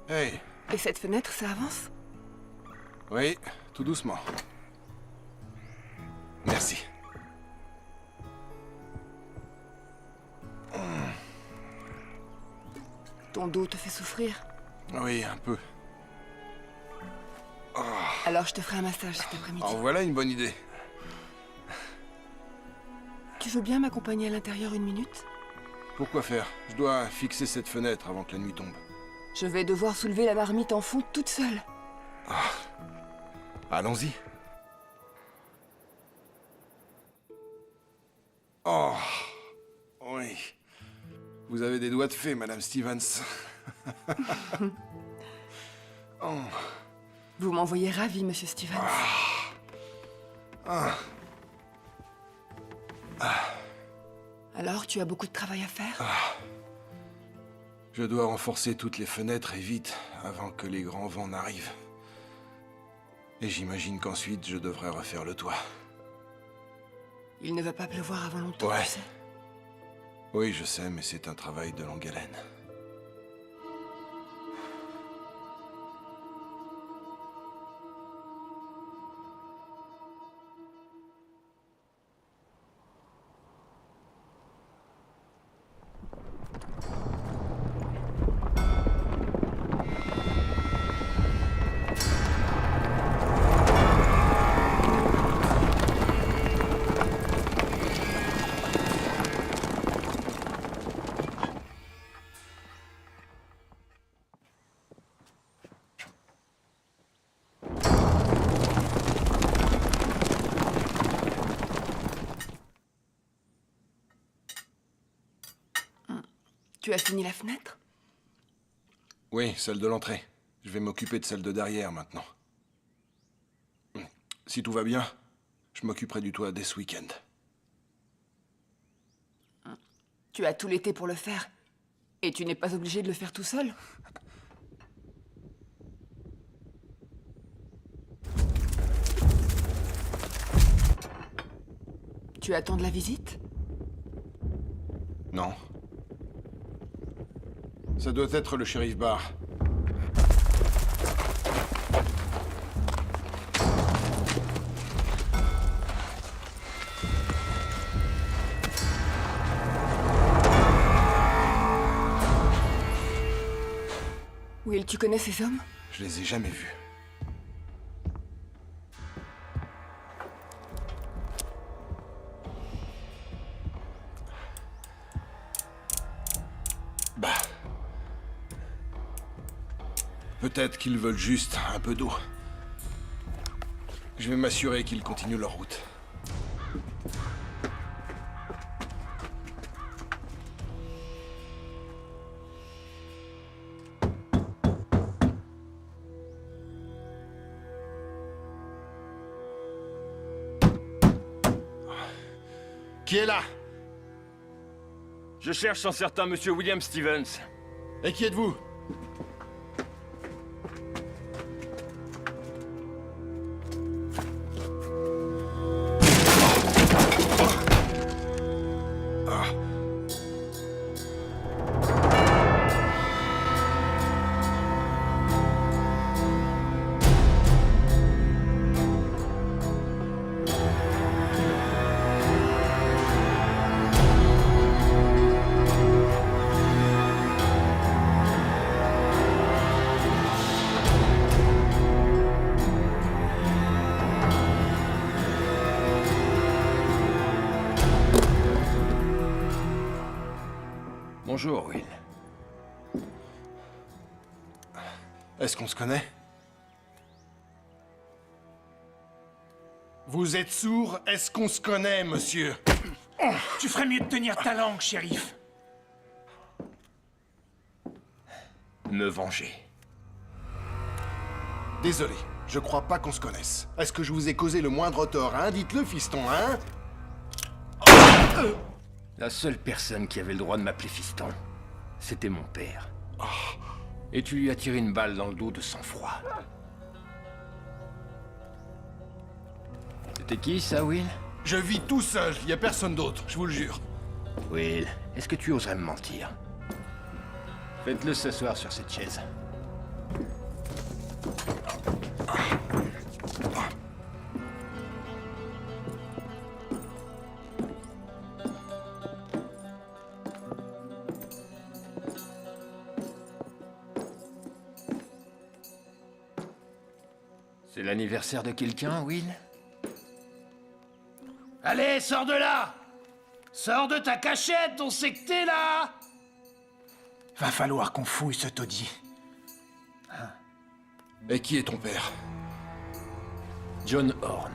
Hey. Et cette fenêtre, ça avance? Oui, tout doucement. Merci. Ton dos te fait souffrir? Oui, un peu. Alors je te ferai un massage cet après-midi. En voilà une bonne idée. Tu veux bien m'accompagner à l'intérieur une minute? Pourquoi faire? Je dois fixer cette fenêtre avant que la nuit tombe. Je vais devoir soulever la marmite en fonte toute seule. Allons-y. Oh. Oui. Vous avez des doigts de fée, Madame Stevens. Oh. Vous m'envoyez ravi, Monsieur Stevens. Alors, tu as beaucoup de travail à faire? Je dois renforcer toutes les fenêtres et vite, avant que les grands vents n'arrivent. Et j'imagine qu'ensuite, je devrais refaire le toit. Il ne va pas pleuvoir avant longtemps, Ouais. tu sais. Oui, je sais, mais c'est un travail de longue haleine. Tu as fini la fenêtre? Oui, celle de l'entrée. Je vais m'occuper de celle de derrière maintenant. Si tout va bien, je m'occuperai du toit dès ce week-end. Tu as tout l'été pour le faire. Et tu n'es pas obligé de le faire tout seul? Tu attends de la visite? Non. Ça doit être le shérif Barr. Will, tu connais ces hommes? Je les ai jamais vus. Bah... Peut-être qu'ils veulent juste un peu d'eau. Je vais m'assurer qu'ils continuent leur route. Qui est là? Je cherche un certain monsieur William Stevens. Et qui êtes-vous? Bonjour, Will. Est-ce qu'on se connaît? Vous êtes sourd? Est-ce qu'on se connaît, monsieur? Tu ferais mieux de tenir ta langue, shérif. Me venger. Désolé, je crois pas qu'on se connaisse. Est-ce que je vous ai causé le moindre tort, hein? Dites-le, fiston, hein? La seule personne qui avait le droit de m'appeler fiston, c'était mon père. Et tu lui as tiré une balle dans le dos de sang-froid. C'était qui, ça, Will? Je vis tout seul, y a personne d'autre, je vous le jure. Will, est-ce que tu oserais me mentir? Faites-le s'asseoir sur cette chaise. C'est l'anniversaire de quelqu'un, Will? Allez, sors de là! Sors de ta cachette, on sait que t'es là! Va falloir qu'on fouille ce taudis. Et qui est ton père? John Horn.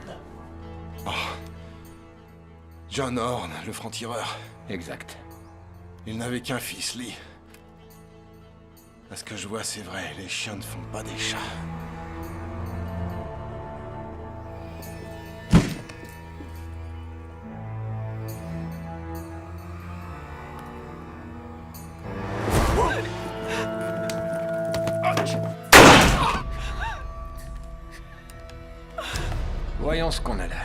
John Horn, le franc-tireur. Exact. Il n'avait qu'un fils, Lee. À ce que je vois, c'est vrai, les chiens ne font pas des chats. Voyons ce qu'on a là.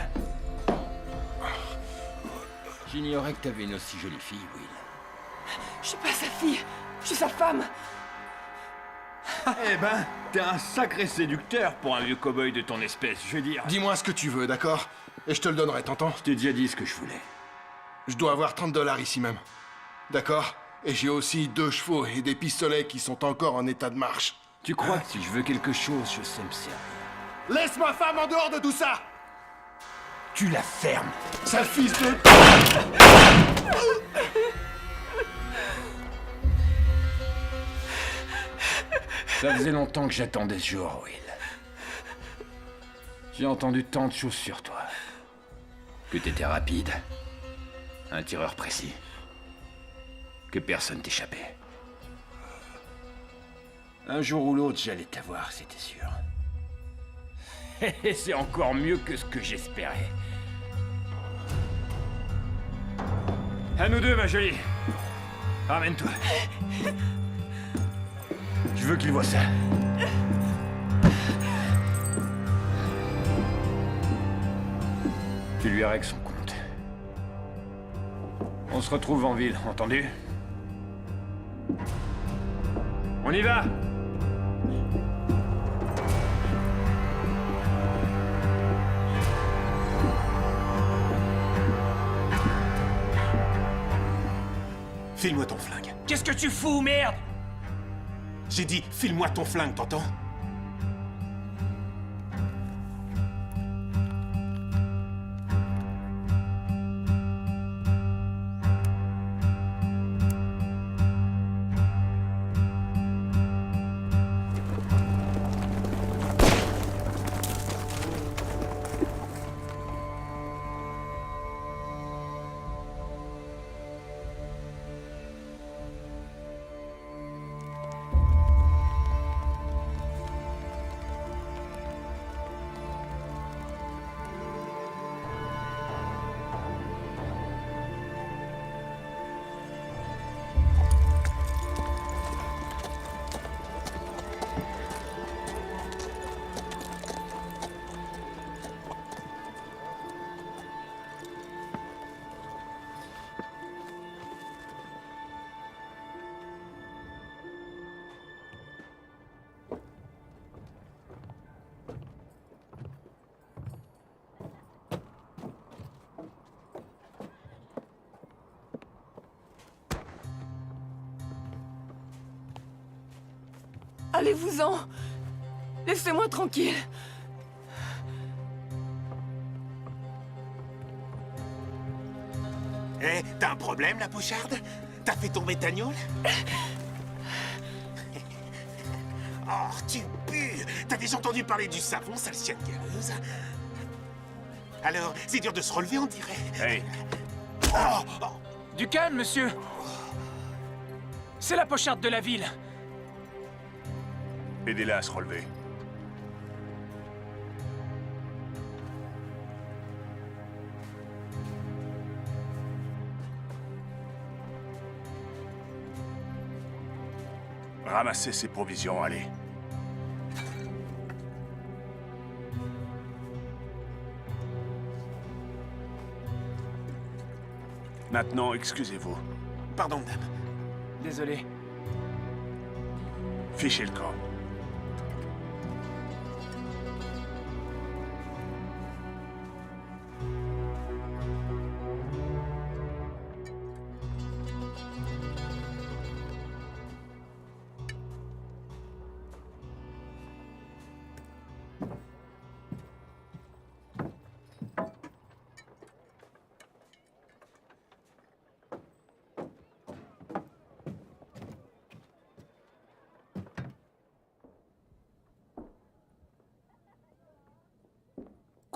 J'ignorais que t'avais une aussi jolie fille, Will. Je suis pas sa fille, je suis sa femme. Eh ben, t'es un sacré séducteur pour un vieux cow-boy de ton espèce, je veux dire. Dis-moi ce que tu veux, d'accord? Et je te le donnerai, t'entends? Je t'ai déjà dit ce que je voulais. Je dois avoir 30 $ ici même. D'accord? Et j'ai aussi 2 chevaux et des pistolets qui sont encore en état de marche. Tu crois que si je veux quelque chose, je sais me servir? Laisse ma femme en dehors de tout ça! Tu la fermes. Sale fils de... Ça faisait longtemps que j'attendais ce jour, Will. J'ai entendu tant de choses sur toi. Que t'étais rapide. Un tireur précis. Que personne t'échappait. Un jour ou l'autre, j'allais t'avoir, c'était sûr. Et c'est encore mieux que ce que j'espérais. À nous deux, ma jolie. Ramène-toi. Je veux qu'il voie ça. Tu lui règles son compte. On se retrouve en ville, entendu? On y va! File-moi ton flingue. Qu'est-ce que tu fous, merde? J'ai dit, file-moi ton flingue, t'entends? Allez-vous-en. Laissez-moi tranquille. Eh, t'as un problème, la pocharde? T'as fait tomber ta gnôle? Oh, tu pues! T'as déjà entendu parler du savon, sale chienne galeuse? Alors, c'est dur de se relever, on dirait. Hey, Oh, oh. Du calme, monsieur. C'est la pocharde de la ville. Aidez-la à se relever. Ramassez ses provisions, allez. Maintenant, excusez-vous. Pardon, madame. Désolé. Fichez le camp.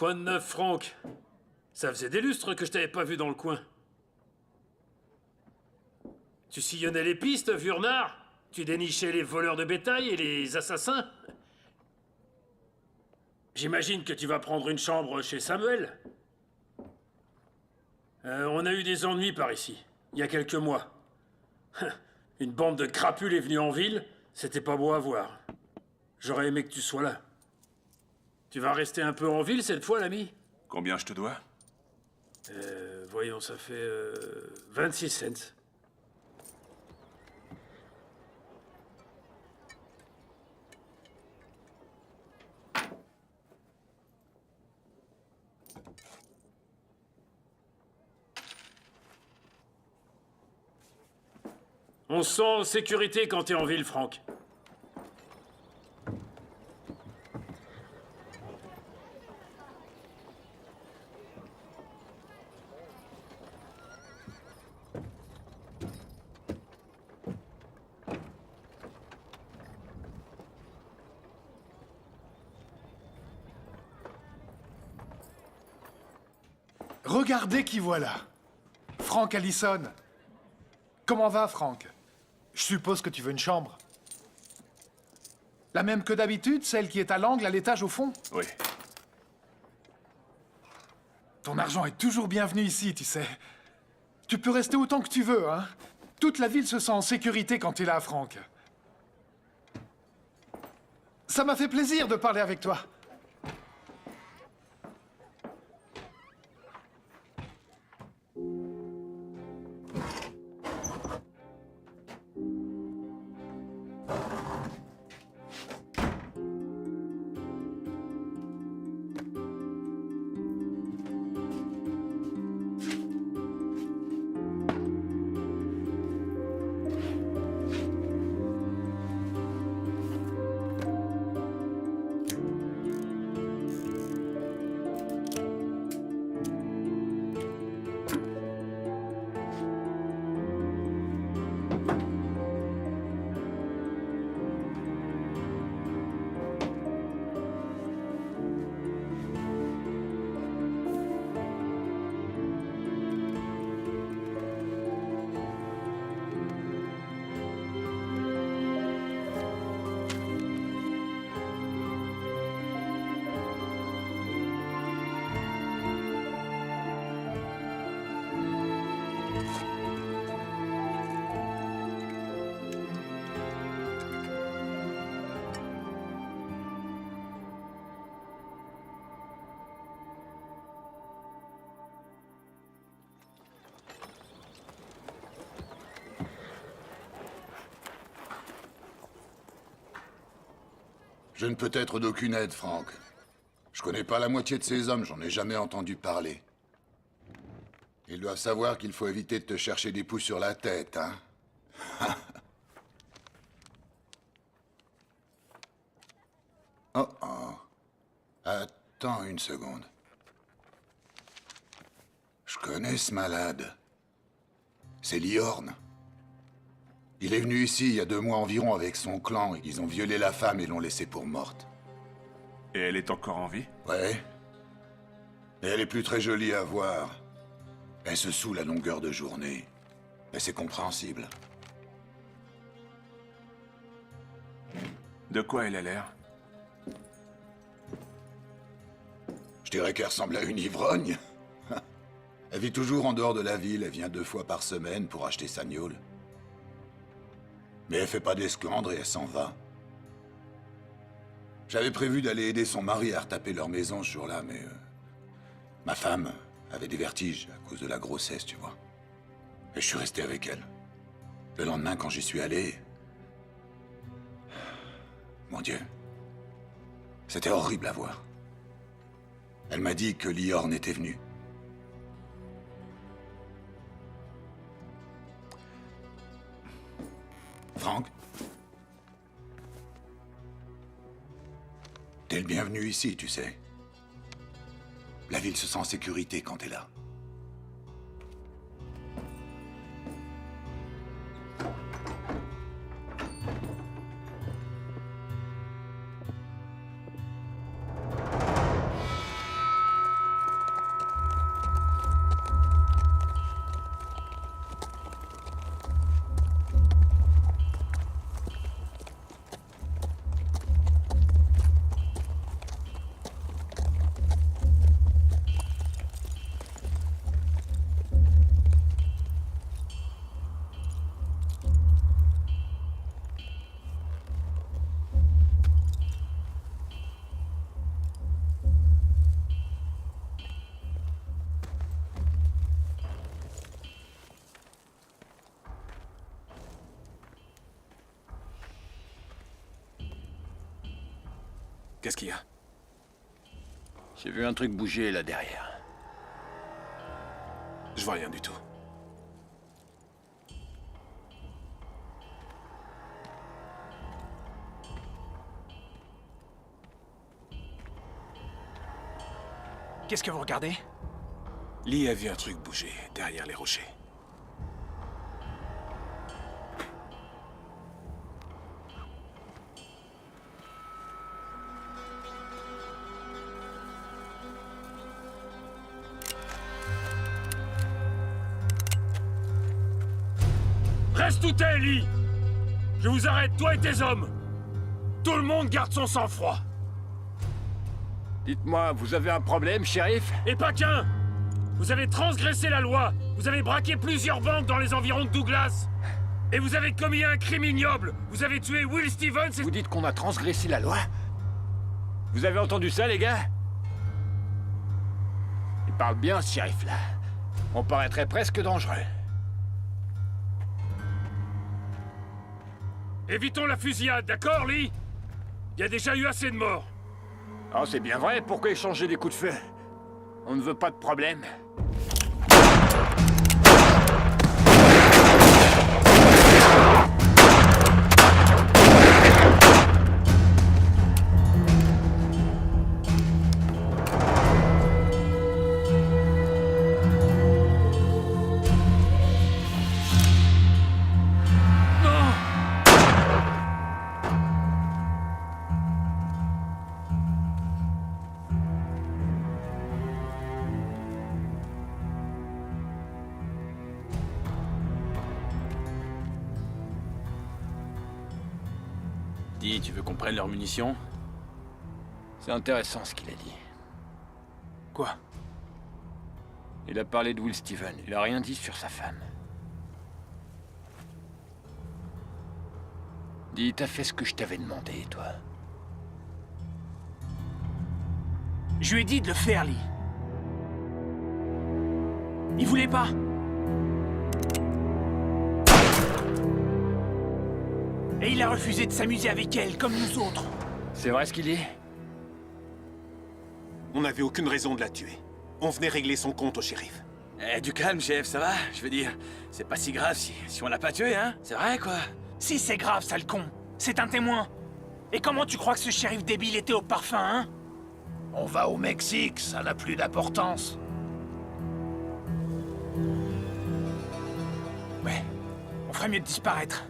Quoi de neuf, Franck? Ça faisait des lustres que je t'avais pas vu dans le coin. Tu sillonnais les pistes, vieux renard? Tu dénichais les voleurs de bétail et les assassins? J'imagine que tu vas prendre une chambre chez Samuel. On a eu des ennuis par ici, il y a quelques mois. Une bande de crapules est venue en ville, c'était pas beau à voir. J'aurais aimé que tu sois là. Tu vas rester un peu en ville cette fois, l'ami? Combien je te dois? Voyons, ça fait 26 cents. On se sent en sécurité quand t'es en ville, Franck. Regardez qui voilà. Frank Allison. Comment va, Frank? Je suppose que tu veux une chambre. La même que d'habitude, celle qui est à l'angle, à l'étage au fond? Oui. Ton argent est toujours bienvenu ici, tu sais. Tu peux rester autant que tu veux, hein. Toute la ville se sent en sécurité quand t'es là, Frank. Ça m'a fait plaisir de parler avec toi. Je ne peux être d'aucune aide, Frank. Je connais pas la moitié de ces hommes, j'en ai jamais entendu parler. Ils doivent savoir qu'il faut éviter de te chercher des poux sur la tête, hein? Oh oh. Attends une seconde. Je connais ce malade. C'est Liorn. Il est venu ici il y a 2 mois environ avec son clan et ils ont violé la femme et l'ont laissée pour morte. Et elle est encore en vie? Ouais. Et elle est plus très jolie à voir. Elle se saoule à longueur de journée. Mais c'est compréhensible. De quoi elle a l'air? Je dirais qu'elle ressemble à une ivrogne. Elle vit toujours en dehors de la ville, elle vient 2 fois par semaine pour acheter sa gnôle. Mais elle fait pas d'esclandre et elle s'en va. J'avais prévu d'aller aider son mari à retaper leur maison ce jour-là, mais... ma femme avait des vertiges à cause de la grossesse, tu vois. Et je suis resté avec elle. Le lendemain, quand j'y suis allé... Mon Dieu. C'était horrible à voir. Elle m'a dit que Liorn était venu. Frank? T'es le bienvenu ici, tu sais. La ville se sent en sécurité quand t'es là. Qu'est-ce qu'il y a? J'ai vu un truc bouger là derrière. Je vois rien du tout. Qu'est-ce que vous regardez? Lee a vu un truc bouger derrière les rochers. Reste où t'es, Lee! Je vous arrête, toi et tes hommes! Tout le monde garde son sang-froid! Dites-moi, vous avez un problème, shérif? Et pas qu'un! Vous avez transgressé la loi! Vous avez braqué plusieurs banques dans les environs de Douglas! Et vous avez commis un crime ignoble! Vous avez tué Will Stevens et... Vous dites qu'on a transgressé la loi? Vous avez entendu ça, les gars? Il parle bien, ce shérif-là. On paraîtrait presque dangereux. Évitons la fusillade, d'accord, Lee? Il y a déjà eu assez de morts. Oh, c'est bien vrai, pourquoi échanger des coups de feu? On ne veut pas de problème. Dis, tu veux qu'on prenne leurs munitions? C'est intéressant ce qu'il a dit. Quoi? Il a parlé de Will Steven, il a rien dit sur sa femme. Dis, t'as fait ce que je t'avais demandé, toi. Je lui ai dit de le faire, Lee. Il voulait pas. Et il a refusé de s'amuser avec elle, comme nous autres. C'est vrai ce qu'il dit? On n'avait aucune raison de la tuer. On venait régler son compte au shérif. Eh, du calme, chef, ça va? Je veux dire, c'est pas si grave si on l'a pas tué, hein? C'est vrai, quoi? Si c'est grave, sale con. C'est un témoin. Et comment tu crois que ce shérif débile était au parfum, hein? On va au Mexique, ça n'a plus d'importance. Ouais, on ferait mieux de disparaître.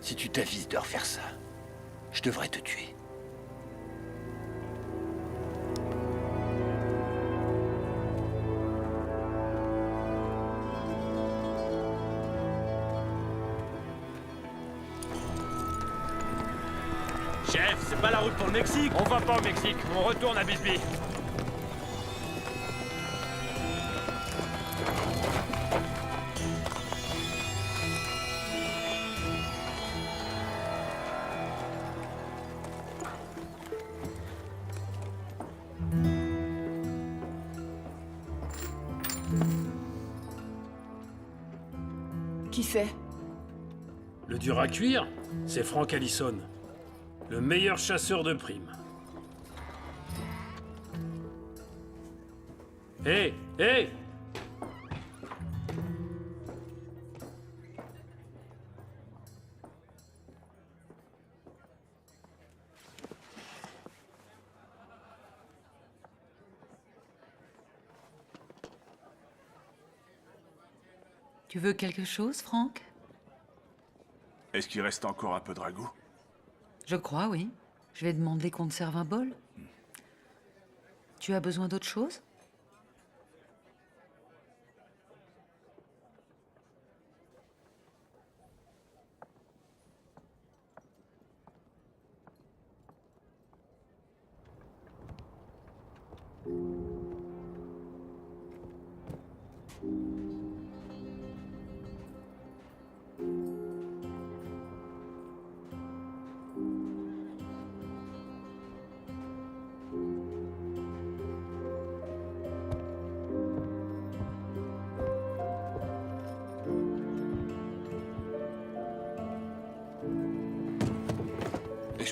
Si tu t'avises de refaire ça, je devrais te tuer. Chef, c'est pas la route pour le Mexique! On va pas au Mexique, on retourne à Bisbee. Qui c'est? Le dur à cuire, c'est Frank Allison. Le meilleur chasseur de primes. Hé, hé! Tu veux quelque chose, Frank? Est-ce qu'il reste encore un peu de ragoût? Je crois, oui. Je vais demander qu'on te serve un bol. Tu as besoin d'autre chose?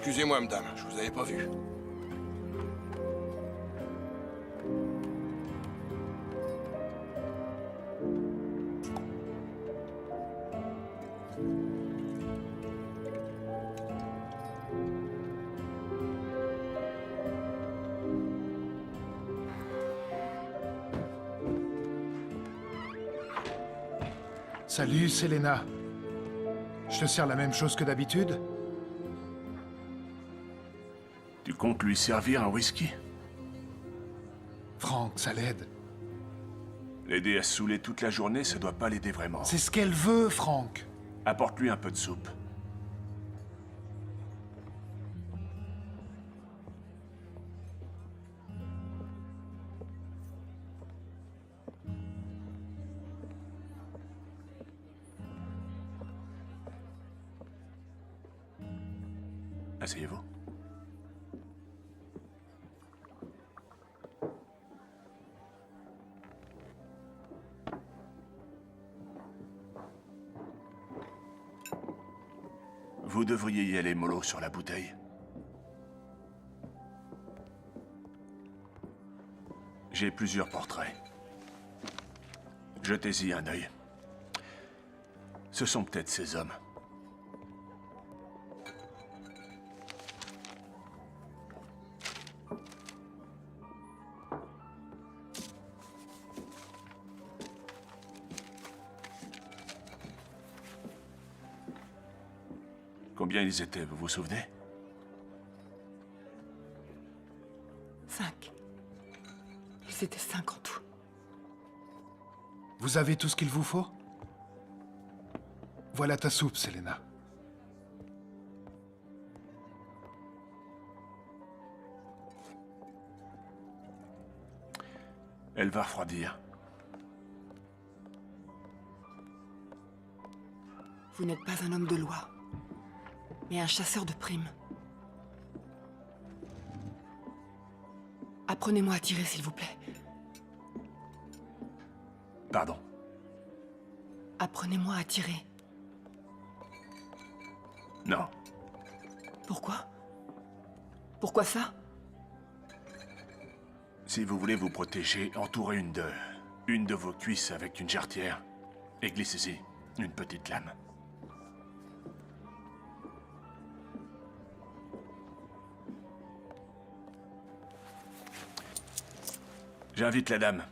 Excusez-moi, madame, je vous avais pas vu. Salut, Selena. Je te sers la même chose que d'habitude? Tu comptes lui servir un whisky? Franck, ça l'aide. L'aider à se saouler toute la journée, ça doit pas l'aider vraiment. C'est ce qu'elle veut, Franck. Apporte-lui un peu de soupe. Asseyez-vous. Vous devriez y aller mollo sur la bouteille. J'ai plusieurs portraits. Jetez-y un œil. Ce sont peut-être ces hommes. Combien ils étaient, vous vous souvenez? 5. Ils étaient 5 en tout. Vous avez tout ce qu'il vous faut? Voilà ta soupe, Selena. Elle va refroidir. Vous n'êtes pas un homme de loi, mais un chasseur de primes. Apprenez-moi à tirer, s'il vous plaît. Pardon. Apprenez-moi à tirer. Non. Pourquoi? Pourquoi ça? Si vous voulez vous protéger, entourez une de vos cuisses avec une jarretière et glissez-y une petite lame. J'invite la dame.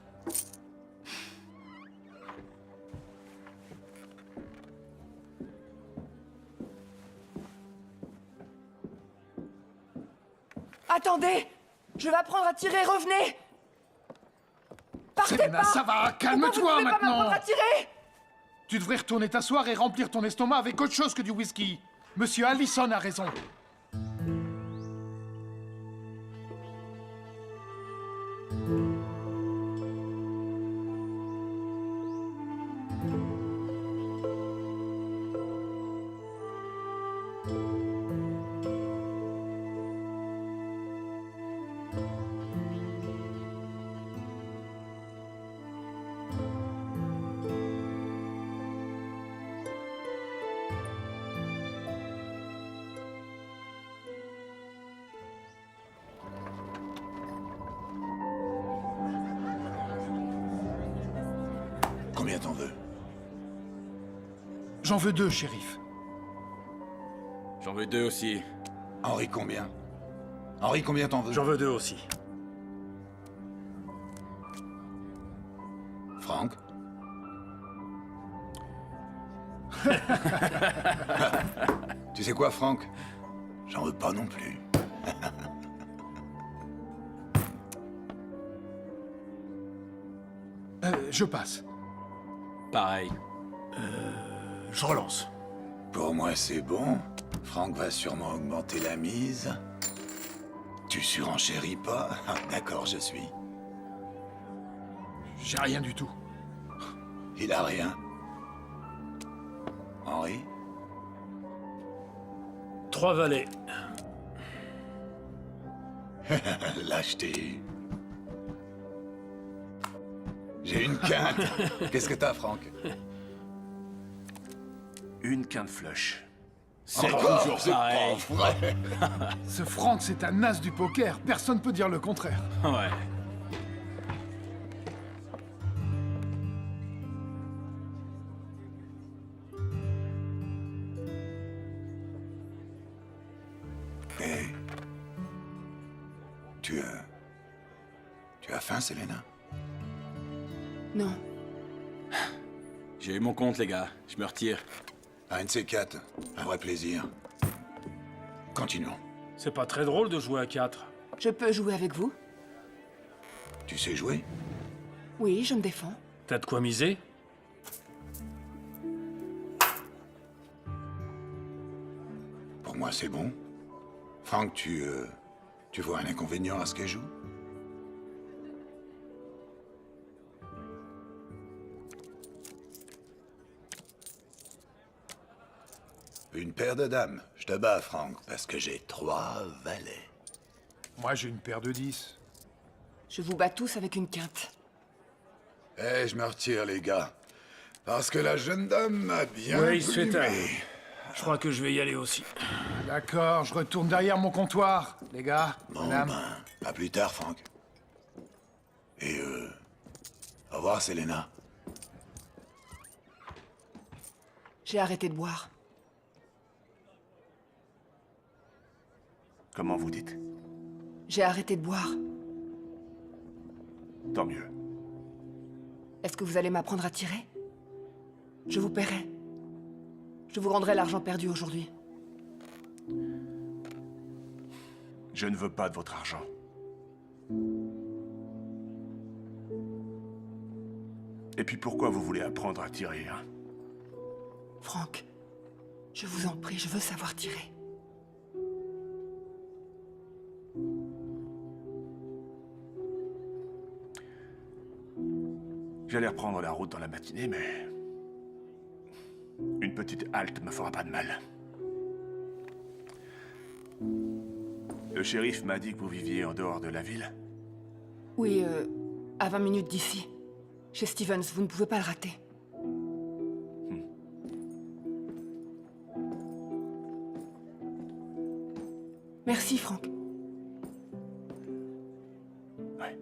Attendez! Je vais apprendre à tirer, revenez! Partez Selena, pas! ça va, calme-toi Pourquoi vous ne pouvez pas maintenant! m'apprendre à tirer? Tu devrais retourner t'asseoir et remplir ton estomac avec autre chose que du whisky. Monsieur Allison a raison. Combien t'en veux? J'en veux 2, shérif. J'en veux 2 aussi. Henri, combien? Henri, combien t'en veux? J'en veux 2 aussi. Franck? Tu sais quoi, Franck? J'en veux pas non plus. Je passe. Pareil. Je relance. Pour moi, c'est bon. Franck va sûrement augmenter la mise. Tu surenchéris pas? Ah, d'accord, je suis. J'ai rien du tout. Il a rien. Henri? 3 valets. Lâcheté. J'ai une quinte. Qu'est-ce que t'as, Franck? Une quinte flush. C'est Encore, toujours c'est pas pareil. vrai. Ce Frank, c'est un as du poker. Personne peut dire le contraire. Ouais. Hé. Tu as faim, Selena? Non. J'ai eu mon compte, les gars. Je me retire. Un de ces quatre. Un vrai plaisir. Continuons. C'est pas très drôle de jouer à 4. Je peux jouer avec vous? Tu sais jouer? Oui, je me défends. T'as de quoi miser? Pour moi, c'est bon. Frank, tu vois un inconvénient à ce qu'elle joue? Une paire de dames. Je te bats, Frank, parce que j'ai 3 valets. Moi, j'ai une paire de 10. Je vous bats tous avec une quinte. Eh, je me retire, les gars. Parce que la jeune dame m'a bien Ouais, il se fait tard. plumé. Je crois que je vais y aller aussi. D'accord, je retourne derrière mon comptoir, les gars. Bon, Madame. ben, à plus tard, Frank. Et au revoir, Selena. J'ai arrêté de boire. Comment vous dites? J'ai arrêté de boire. Tant mieux. Est-ce que vous allez m'apprendre à tirer? Je vous paierai. Je vous rendrai l'argent perdu aujourd'hui. Je ne veux pas de votre argent. Et puis pourquoi vous voulez apprendre à tirer, hein? Frank, je vous en prie, je veux savoir tirer. J'allais reprendre la route dans la matinée, mais... une petite halte me fera pas de mal. Le shérif m'a dit que vous viviez en dehors de la ville. Oui, à 20 minutes d'ici. Chez Stevens, vous ne pouvez pas le rater. Merci, Frank. Ouais.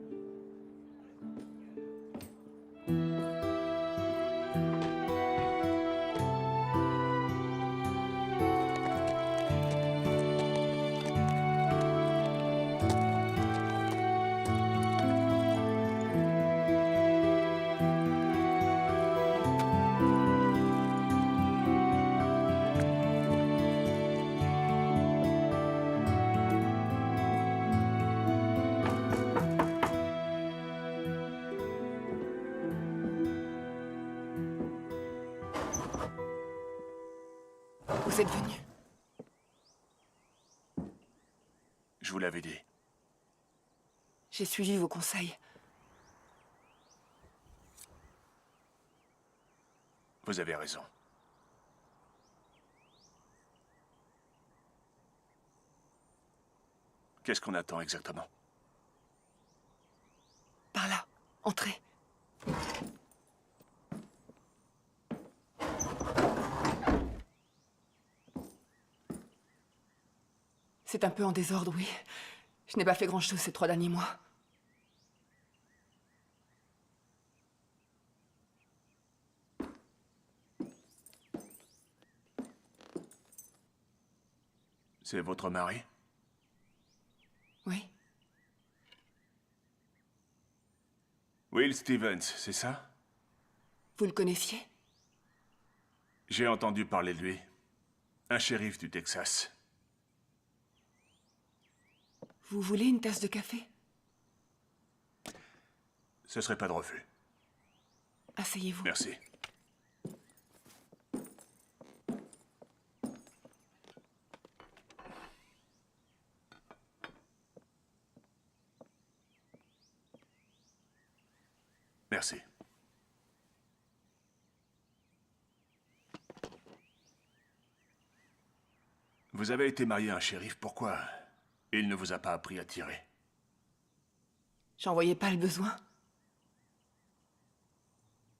Vous êtes venu. Je vous l'avais dit. J'ai suivi vos conseils. Vous avez raison. Qu'est-ce qu'on attend exactement? Par là, entrez. C'est un peu en désordre, oui. Je n'ai pas fait grand-chose ces 3 derniers mois. C'est votre mari? Oui. Will Stevens, c'est ça? Vous le connaissiez? J'ai entendu parler de lui. Un shérif du Texas. Vous voulez une tasse de café? Ce serait pas de refus. Asseyez-vous. Merci. Merci. Vous avez été marié à un shérif, pourquoi il ne vous a pas appris à tirer? J'en voyais pas le besoin.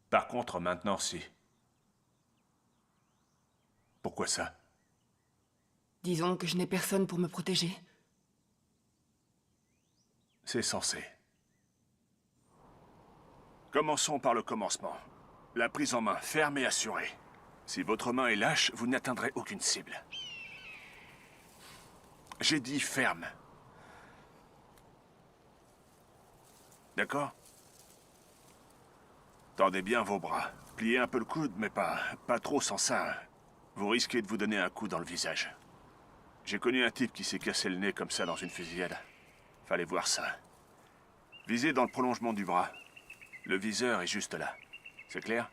Par contre, maintenant, si. Pourquoi ça? Disons que je n'ai personne pour me protéger. C'est censé. Commençons par le commencement. La prise en main ferme et assurée. Si votre main est lâche, vous n'atteindrez aucune cible. J'ai dit ferme. D'accord? Tendez bien vos bras. Pliez un peu le coude, mais pas trop sans ça. Vous risquez de vous donner un coup dans le visage. J'ai connu un type qui s'est cassé le nez comme ça dans une fusillade. Fallait voir ça. Visez dans le prolongement du bras. Le viseur est juste là. C'est clair?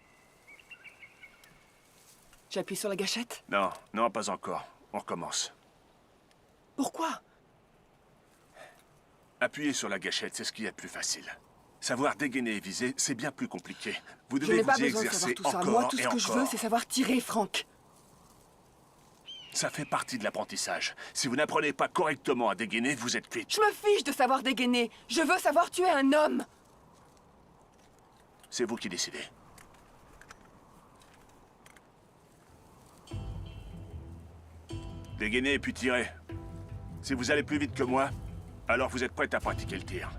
J'appuie sur la gâchette? Non, non, pas encore. On recommence. Pourquoi? Appuyer sur la gâchette, c'est ce qu'il y a de plus facile. Savoir dégainer et viser, c'est bien plus compliqué. Vous Je devez n'ai vous pas y besoin de savoir exercer tout ça. encore Moi, tout ce et que je veux, encore. c'est savoir tirer, Franck. Ça fait partie de l'apprentissage. Si vous n'apprenez pas correctement à dégainer, vous êtes cuite. Je me fiche de savoir dégainer. Je veux savoir tuer un homme. C'est vous qui décidez. Dégainez et puis tirez. Si vous allez plus vite que moi, alors vous êtes prête à pratiquer le tir.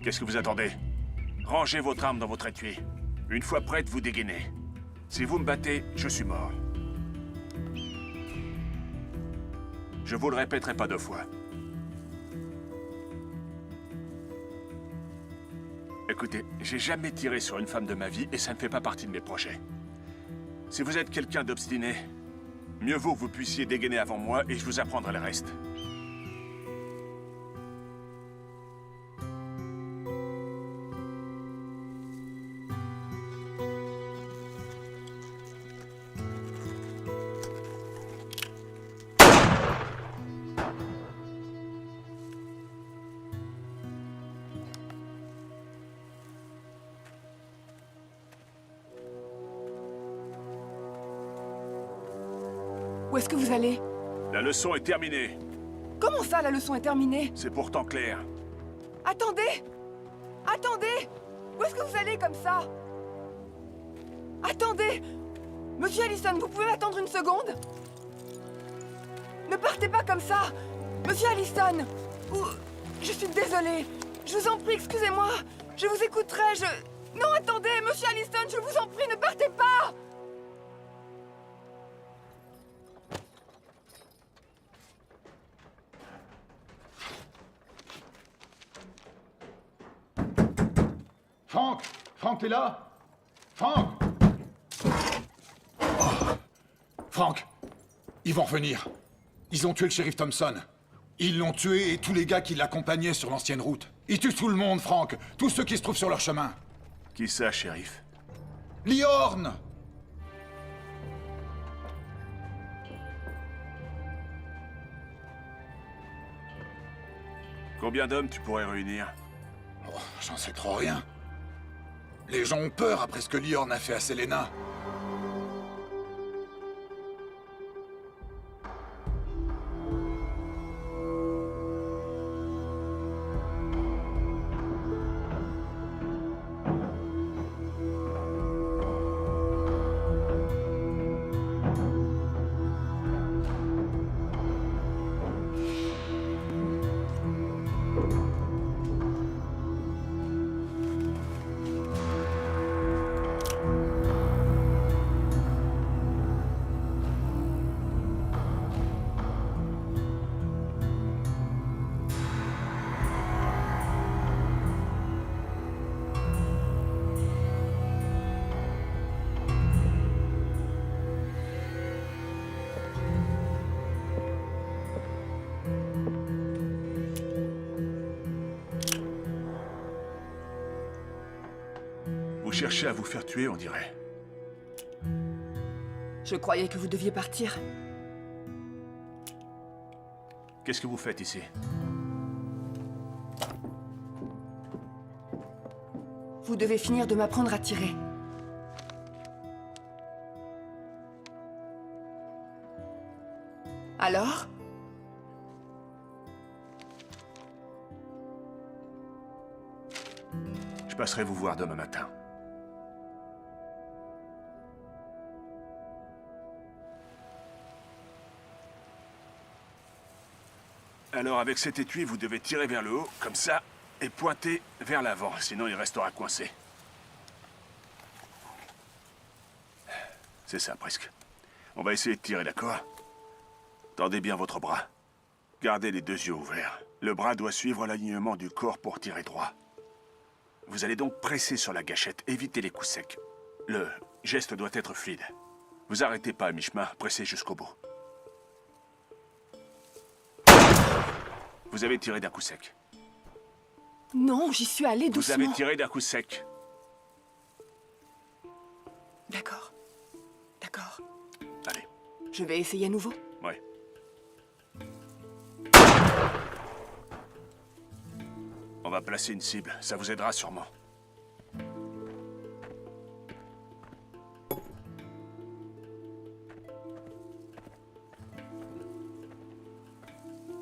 Qu'est-ce que vous attendez? Rangez votre arme dans votre étui. Une fois prête, vous dégainez. Si vous me battez, je suis mort. Je vous le répéterai pas 2 fois. Écoutez, j'ai jamais tiré sur une femme de ma vie et ça ne fait pas partie de mes projets. Si vous êtes quelqu'un d'obstiné, mieux vaut que vous puissiez dégainer avant moi et je vous apprendrai le reste. Où est-ce que vous allez? La leçon est terminée. Comment ça, la leçon est terminée? C'est pourtant clair. Attendez! Attendez! Où est-ce que vous allez comme ça? Attendez! Monsieur Allison, vous pouvez attendre une seconde? Ne partez pas comme ça! Monsieur Allison! Je suis désolée! Je vous en prie, excusez-moi! Je vous écouterai, Non, attendez! Monsieur Allison, je vous en prie, ne partez pas! Franck! Franck, t'es là? Franck! Franck! Ils vont revenir. Ils ont tué le shérif Thompson. Ils l'ont tué et tous les gars qui l'accompagnaient sur l'ancienne route. Ils tuent tout le monde, Franck. Tous ceux qui se trouvent sur leur chemin. Qui ça, shérif? Liorne! Combien d'hommes tu pourrais réunir? Oh, j'en sais trop rien. Les gens ont peur après ce que Liorne a fait à Selena. Vous cherchez à vous faire tuer, on dirait. Je croyais que vous deviez partir. Qu'est-ce que vous faites ici? Vous devez finir de m'apprendre à tirer. Alors? Je passerai vous voir demain matin. Alors, avec cet étui, vous devez tirer vers le haut, comme ça, et pointer vers l'avant, sinon il restera coincé. C'est ça, presque. On va essayer de tirer, d'accord? Tendez bien votre bras. Gardez les deux yeux ouverts. Le bras doit suivre l'alignement du corps pour tirer droit. Vous allez donc presser sur la gâchette, évitez les coups secs. Le geste doit être fluide. Vous arrêtez pas à mi-chemin, pressez jusqu'au bout. Vous avez tiré d'un coup sec. Non, j'y suis allée doucement. Vous avez tiré d'un coup sec. D'accord. D'accord. Allez. Je vais essayer à nouveau. Ouais. On va placer une cible, ça vous aidera sûrement.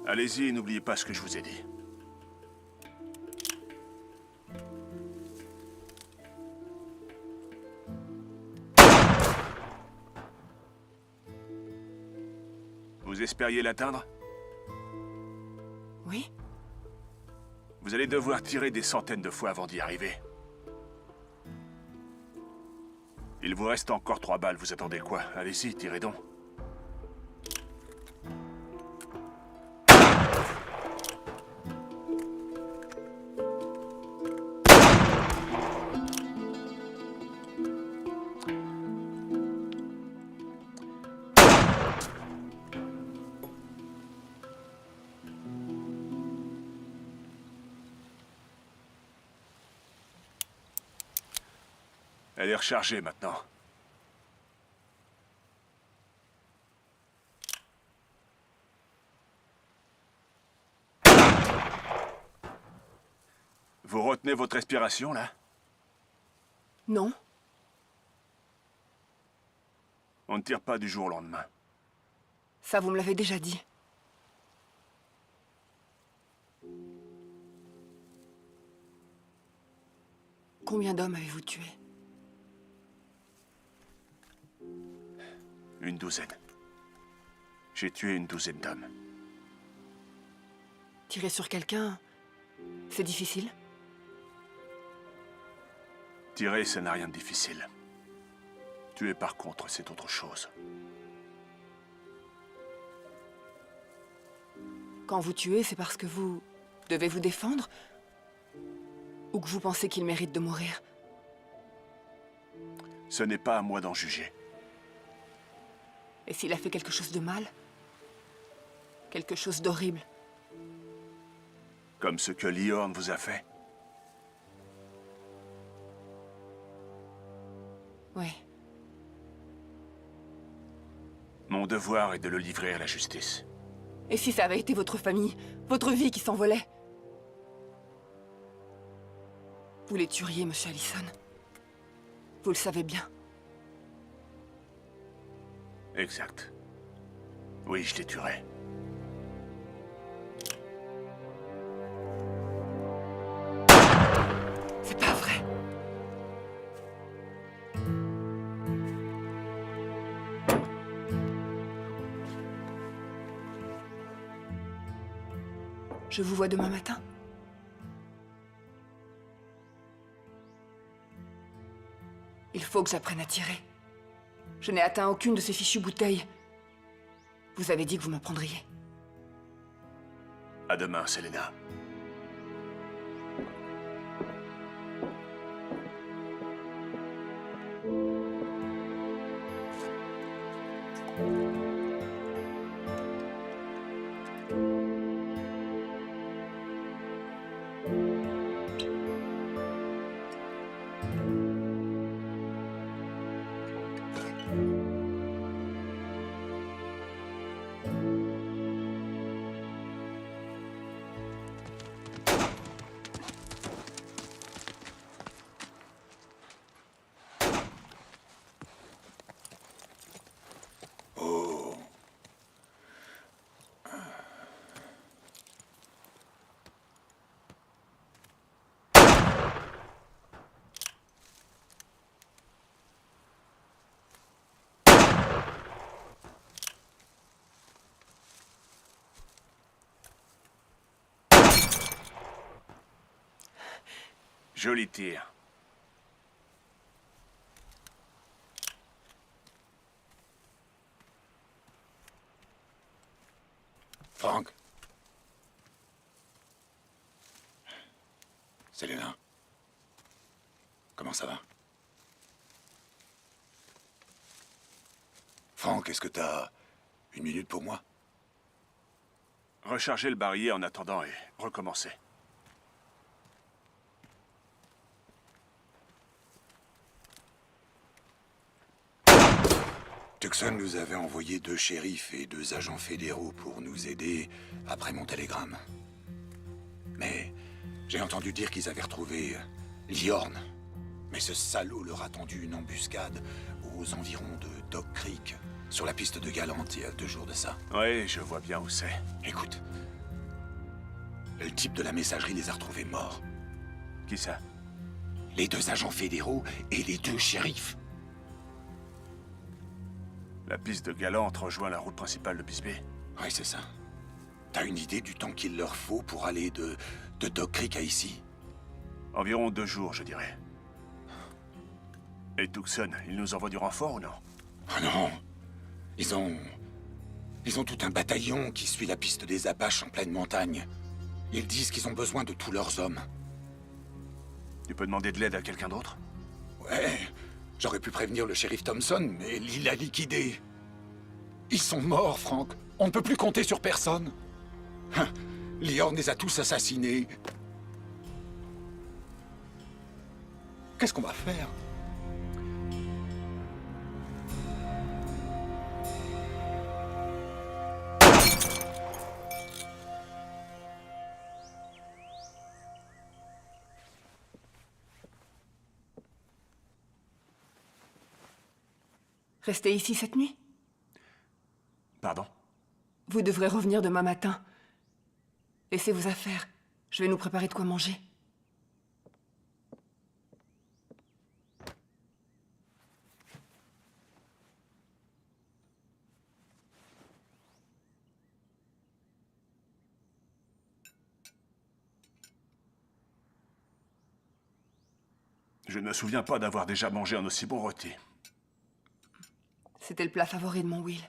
Allez-y et n'oubliez pas ce que je vous ai dit. Vous espériez l'atteindre? Oui. Vous allez devoir tirer des centaines de fois avant d'y arriver. Il vous reste encore 3 balles, vous attendez quoi? Allez-y, tirez donc. Elle est rechargée maintenant. Vous retenez votre respiration, là? Non. On ne tire pas du jour au lendemain. Ça, vous me l'avez déjà dit. Combien d'hommes avez-vous tué? Une douzaine. J'ai tué une douzaine d'hommes. Tirer sur quelqu'un, c'est difficile? Tirer, ça n'a rien de difficile. Tuer, par contre, c'est autre chose. Quand vous tuez, c'est parce que vous devez vous défendre? Ou que vous pensez qu'il mérite de mourir? Ce n'est pas à moi d'en juger. Et s'il a fait quelque chose de mal? Quelque chose d'horrible? Comme ce que Liorn vous a fait? Oui. Mon devoir est de le livrer à la justice. Et si ça avait été votre famille, votre vie qui s'envolait? Vous les tueriez, monsieur Allison. Vous le savez bien. Exact. Oui, je les tuerai. C'est pas vrai. Je vous vois demain matin. Il faut que j'apprenne à tirer. Je n'ai atteint aucune de ces fichues bouteilles. Vous avez dit que vous m'en prendriez. À demain, Selena. Joli tir. Frank. Selena. Comment ça va? Frank, est-ce que t'as une minute pour moi? Rechargez le barillet en attendant et recommencez. Tucson nous avait envoyé 2 shérifs et 2 agents fédéraux pour nous aider après mon télégramme. Mais j'ai entendu dire qu'ils avaient retrouvé Liorn. Mais ce salaud leur a tendu une embuscade aux environs de Dog Creek, sur la piste de Galante, il y a 2 jours de ça. Oui, je vois bien où c'est. Écoute, le type de la messagerie les a retrouvés morts. Qui ça? Les 2 agents fédéraux et les 2 shérifs. La piste de Galante rejoint la route principale de Bisbee. Oui, c'est ça. T'as une idée du temps qu'il leur faut pour aller de Dog Creek à ici? Environ 2 jours, je dirais. Et Tucson, il nous envoie du renfort ou non? Oh non. Ils ont tout un bataillon qui suit la piste des Apaches en pleine montagne. Ils disent qu'ils ont besoin de tous leurs hommes. Tu peux demander de l'aide à quelqu'un d'autre? Ouais, j'aurais pu prévenir le shérif Thompson, mais il l'a liquidé. Ils sont morts, Frank. On ne peut plus compter sur personne. Liorn les a tous assassinés. Qu'est-ce qu'on va faire? Restez ici cette nuit? Pardon? Vous devrez revenir demain matin. Laissez vos affaires. Je vais nous préparer de quoi manger. Je ne me souviens pas d'avoir déjà mangé un aussi bon rôti. C'était le plat favori de mon Will.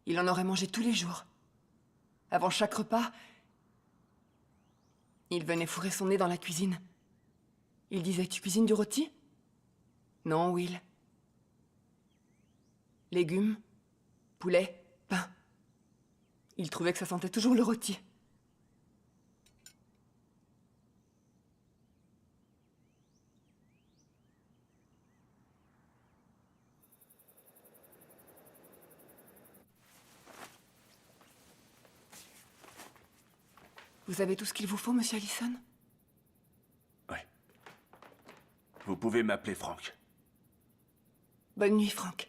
Il en aurait mangé tous les jours. Avant chaque repas, il venait fourrer son nez dans la cuisine. Il disait « Tu cuisines du rôti ?»« Non, Will. » Légumes, poulet, pain. Il trouvait que ça sentait toujours le rôti. Vous avez tout ce qu'il vous faut, monsieur Allison? Oui. Vous pouvez m'appeler Frank. Bonne nuit, Frank.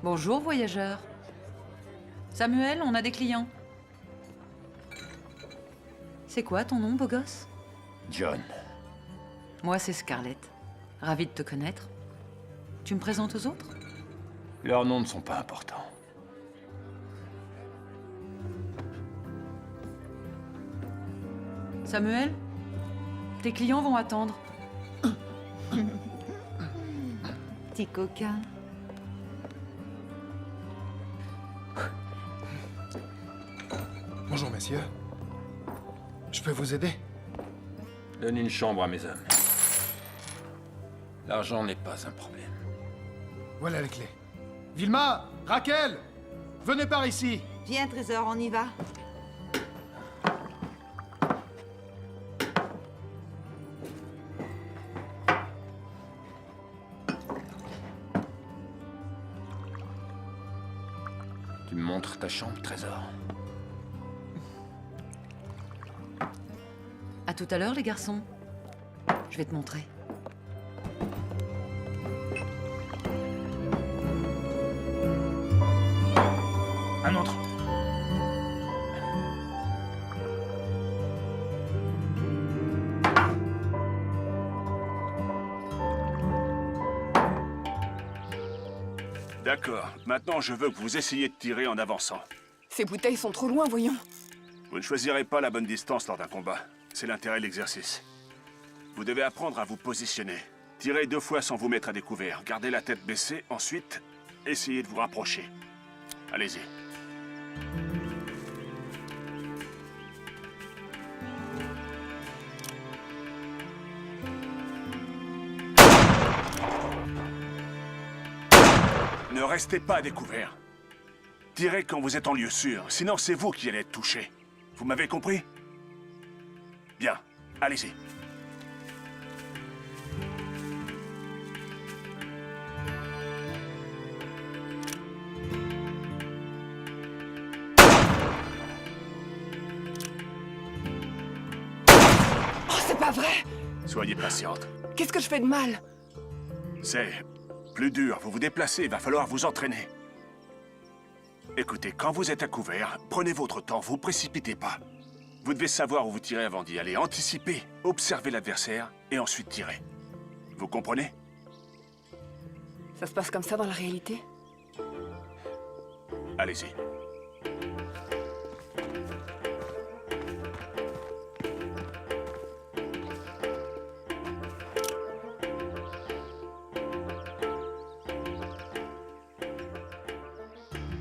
Bonjour, voyageurs. Samuel, on a des clients. C'est quoi ton nom, beau gosse? John. Moi, c'est Scarlett. Ravie de te connaître. Tu me présentes aux autres? Leurs noms ne sont pas importants. Samuel, tes clients vont attendre. Petit coquin. Bonjour, messieurs. Je peux vous aider? Donne une chambre à mes hommes. L'argent n'est pas un problème. Voilà les clés. Vilma, Raquel! Venez par ici! Viens, Trésor, on y va. Tu me montres ta chambre, Trésor? À tout à l'heure, les garçons. Je vais te montrer. Un autre. D'accord. Maintenant, je veux que vous essayiez de tirer en avançant. Ces bouteilles sont trop loin, voyons. Vous ne choisirez pas la bonne distance lors d'un combat. C'est l'intérêt de l'exercice. Vous devez apprendre à vous positionner. Tirez 2 fois sans vous mettre à découvert. Gardez la tête baissée. Ensuite, essayez de vous rapprocher. Allez-y. Ne restez pas à découvert. Tirez quand vous êtes en lieu sûr, sinon c'est vous qui allez être touché. Vous m'avez compris? Bien, allez-y. Oh, c'est pas vrai! Soyez patiente. Qu'est-ce que je fais de mal? C'est plus dur, vous vous déplacez, il va falloir vous entraîner. Écoutez, quand vous êtes à couvert, prenez votre temps, vous précipitez pas. Vous devez savoir où vous tirez avant d'y aller, anticipez, observez l'adversaire et ensuite tirez. Vous comprenez? Ça se passe comme ça dans la réalité? Allez-y.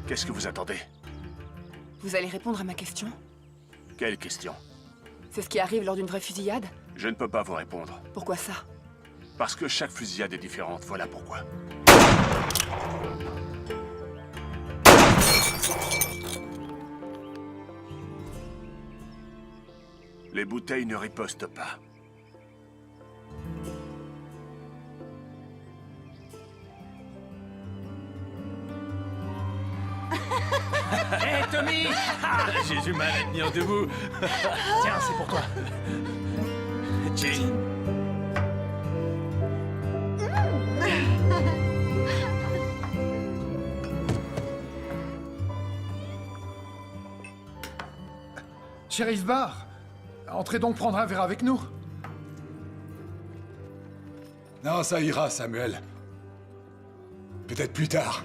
Qu'est-ce que vous attendez? Vous allez répondre à ma question? Quelle question? C'est ce qui arrive lors d'une vraie fusillade? Je ne peux pas vous répondre. Pourquoi ça? Parce que chaque fusillade est différente, voilà pourquoi. Les bouteilles ne ripostent pas. Hé, Tommy! J'ai du mal à tenir debout. Tiens, c'est pour toi. Jane. Shérif Barr, entrez donc prendre un verre avec nous. Non, ça ira, Samuel. Peut-être plus tard.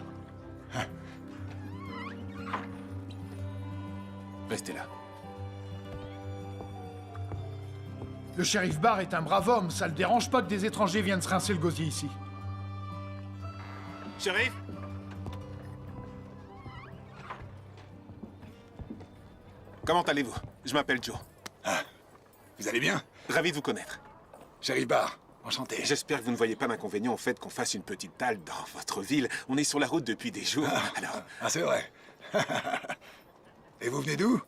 Restez là. Le shérif Barr est un brave homme, ça le dérange pas que des étrangers viennent se rincer le gosier ici. Shérif? Comment allez-vous? Je m'appelle Joe. Vous allez bien? Ravi de vous connaître. Shérif Barr, enchanté. J'espère que vous ne voyez pas d'inconvénient au fait qu'on fasse une petite halte dans votre ville. On est sur la route depuis des jours, alors... Ah, c'est vrai. Et vous venez d'où?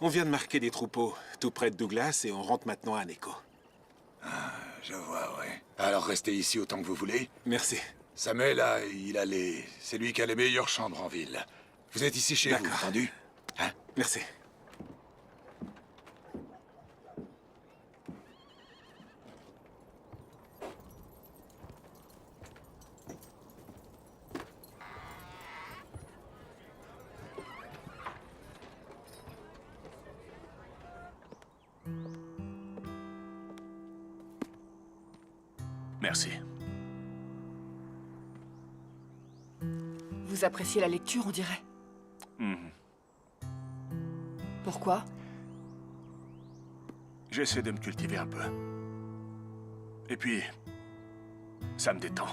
On vient de marquer des troupeaux tout près de Douglas et on rentre maintenant à Neko. Je vois, ouais. Alors restez ici autant que vous voulez. Merci. Samuel, là, il a les... C'est lui qui a les meilleures chambres en ville. Vous êtes ici chez vous, D'accord. entendu? Hein? Merci. Merci. Vous appréciez la lecture, on dirait. Mhm. Pourquoi? J'essaie de me cultiver un peu. Et puis, ça me détend.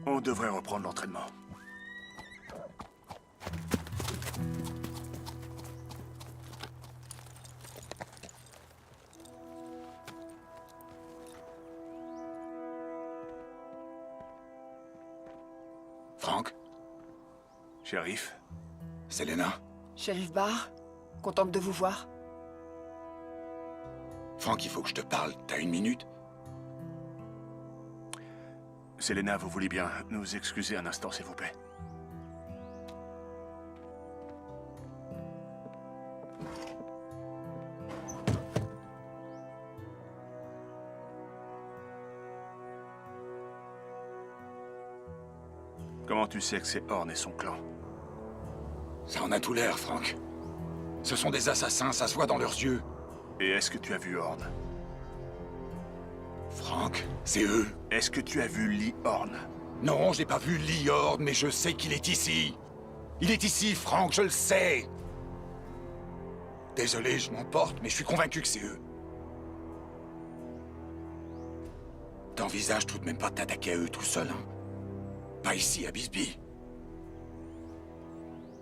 On devrait reprendre l'entraînement. Frank? Shérif? Selena? Shérif Barr, contente de vous voir. Frank, il faut que je te parle. T'as une minute? Selena, vous voulez bien nous excuser un instant, s'il vous plaît? Comment tu sais que c'est Horn et son clan? Ça en a tout l'air, Frank. Ce sont des assassins, ça se voit dans leurs yeux. Et est-ce que tu as vu Horn? Frank, c'est eux. Est-ce que tu as vu Lee Horn? Non, j'ai pas vu Lee Horn, mais je sais qu'il est ici. Il est ici, Frank, je le sais. Désolé, je m'emporte, mais je suis convaincu que c'est eux. T'envisages tout de même pas de t'attaquer à eux tout seul, hein? Pas ici, à Bisbee.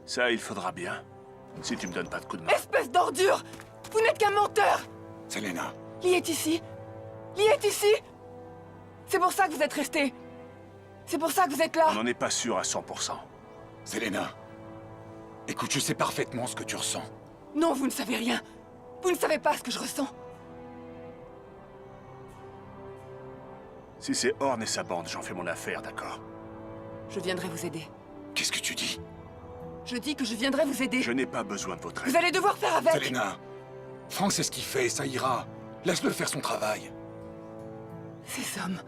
Ça, il faudra bien. Si tu me donnes pas de coup de main. Espèce d'ordure! Vous n'êtes qu'un menteur! Selena. Lee est ici! Lee est ici! C'est pour ça que vous êtes resté. C'est pour ça que vous êtes là. On n'en est pas sûr à 100%. Selena. Écoute, je sais parfaitement ce que tu ressens. Non, vous ne savez rien. Vous ne savez pas ce que je ressens. Si c'est Horn et sa bande, j'en fais mon affaire, d'accord? Je viendrai vous aider. Qu'est-ce que tu dis? Je dis que je viendrai vous aider. Je n'ai pas besoin de votre aide. Vous allez devoir faire avec. Selena. Frank sait ce qu'il fait, ça ira. Laisse-le faire son travail. Ces hommes,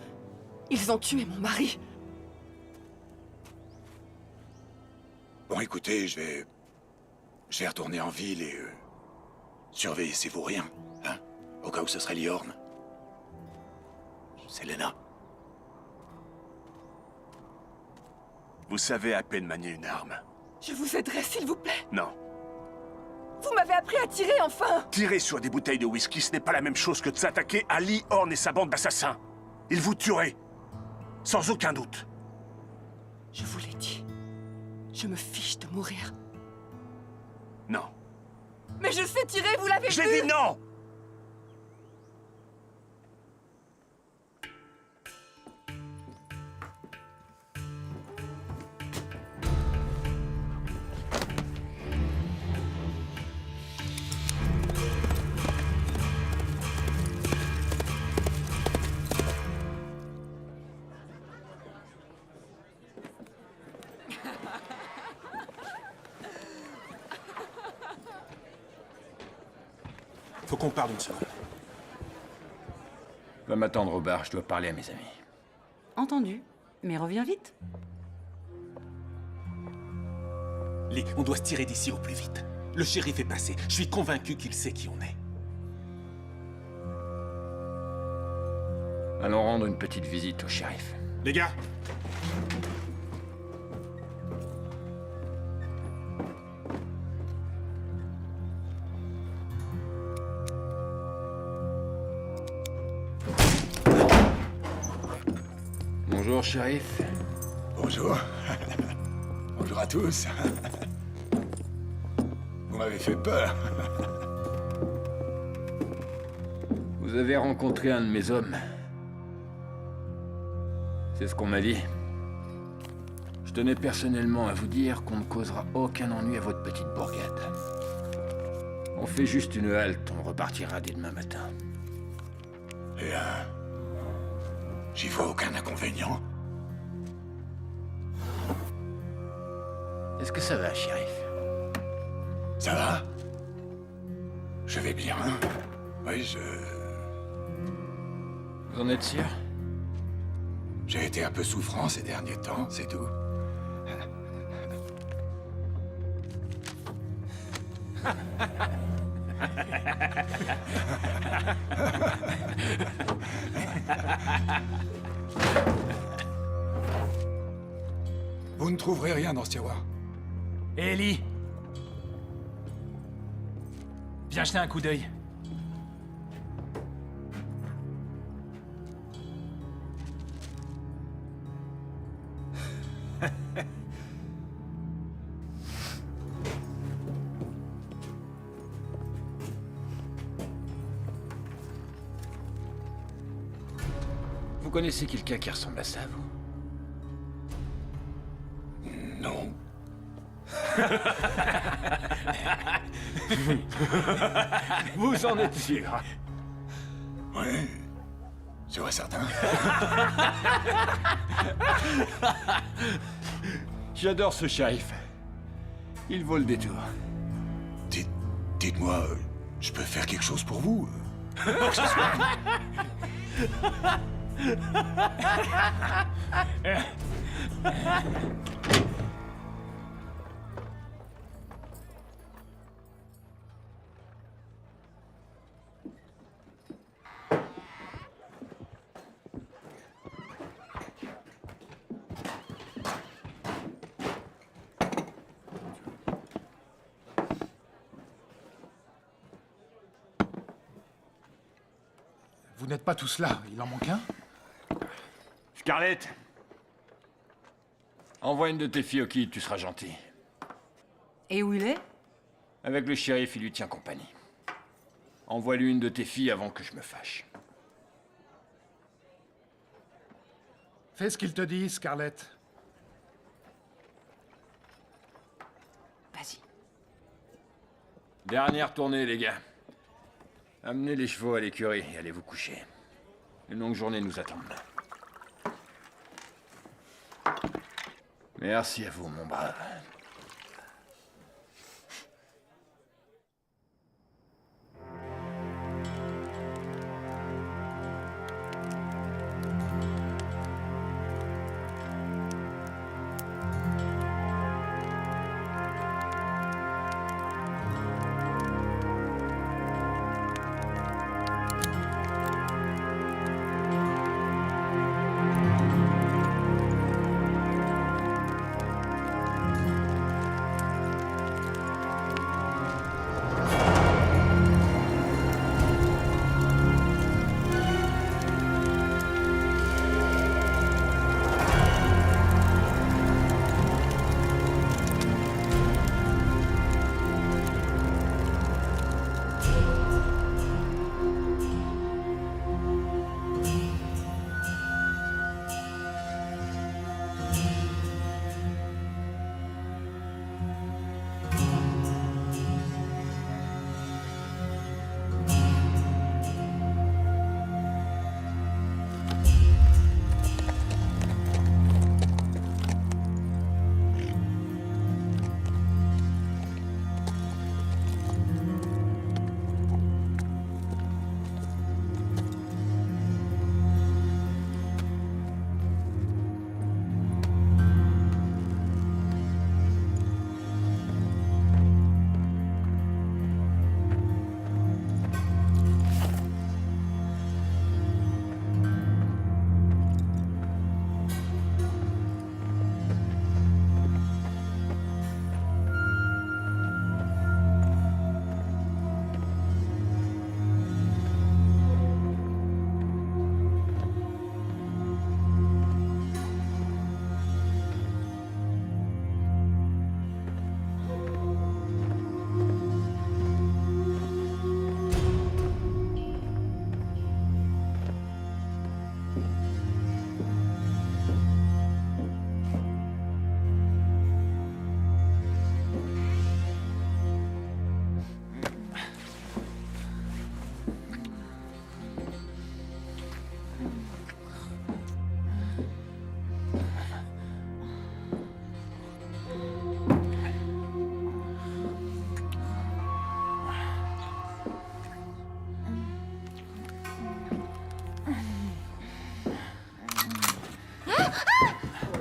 ils ont tué mon mari. Bon, écoutez, je vais retourner en ville et surveiller ces vauriens, hein? Au cas où ce serait Lee Horn. Selena. Vous savez à peine manier une arme. Je vous aiderai, s'il vous plaît. Non. Vous m'avez appris à tirer, enfin. Tirer sur des bouteilles de whisky, ce n'est pas la même chose que de s'attaquer à Lee Horn et sa bande d'assassins. Ils vous tueraient. Sans aucun doute. Je vous l'ai dit. Je me fiche de mourir. Non. Mais je sais tirer, vous l'avez vu. J'ai dit non! Faut qu'on parle une seconde. Va m'attendre au bar, je dois parler à mes amis. Entendu. Mais reviens vite. Lee, on doit se tirer d'ici au plus vite. Le shérif est passé. Je suis convaincu qu'il sait qui on est. Allons rendre une petite visite au shérif. Les gars! Bonjour, shérif. Bonjour. Bonjour à tous. Vous m'avez fait peur. Vous avez rencontré un de mes hommes. C'est ce qu'on m'a dit. Je tenais personnellement à vous dire qu'on ne causera aucun ennui à votre petite bourgade. On fait juste une halte, on repartira dès demain matin. Et j'y vois aucun inconvénient. Est-ce que ça va, shérif? Ça va? Je vais bien. Oui, Vous en êtes sûr? J'ai été un peu souffrant ces derniers temps, c'est tout. Vous ne trouverez rien dans ce tiroir. Ellie! Viens jeter un coup d'œil. Vous connaissez quelqu'un qui ressemble à ça, vous? Vous en êtes sûr? Ouais. Sûr et certain. J'adore ce shérif. Il vaut le détour. Dites-moi, je peux faire quelque chose pour vous? Quoi que ce soit. Vous n'êtes pas tous là, il en manque un? Scarlett, envoie une de tes filles au kid, tu seras gentil. Et où il est? Avec le shérif, il lui tient compagnie. Envoie-lui une de tes filles avant que je me fâche. Fais ce qu'il te dit, Scarlett. Vas-y. Dernière tournée, les gars. Amenez les chevaux à l'écurie et allez vous coucher. Une longue journée nous attend. Merci à vous, mon brave.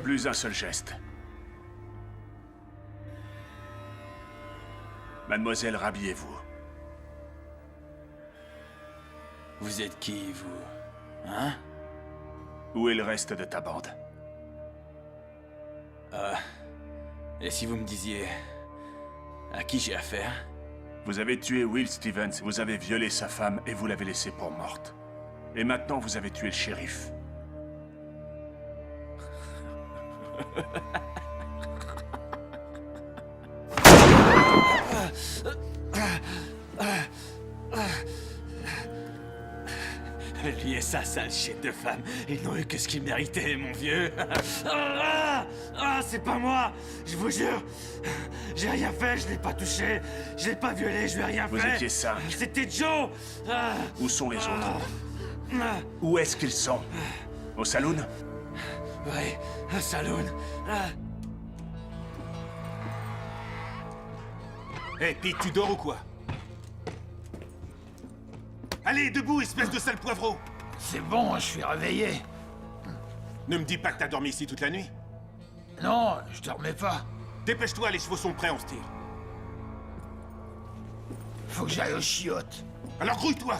Plus un seul geste. Mademoiselle, rhabillez-vous. Vous êtes qui, vous? Hein? Où est le reste de ta bande? Et si vous me disiez... à qui j'ai affaire? Vous avez tué Will Stevens, vous avez violé sa femme et vous l'avez laissée pour morte. Et maintenant, vous avez tué le shérif. Lui et sa sale chienne de femme, ils n'ont eu que ce qu'ils méritaient, mon vieux. C'est pas moi, je vous jure. J'ai rien fait, je l'ai pas touché, je l'ai pas violé, je lui ai rien fait. Vous étiez 5. C'était Joe. Où sont les autres? Où est-ce qu'ils sont? Au saloon? Ouais, un saloon. Hé, Pete, tu dors ou quoi? Allez, debout, espèce de sale poivreau! C'est bon, je suis réveillé. Ne me dis pas que t'as dormi ici toute la nuit. Non, je dormais pas. Dépêche-toi, les chevaux sont prêts, on se tire. Faut que j'aille aux chiottes. Alors grouille-toi!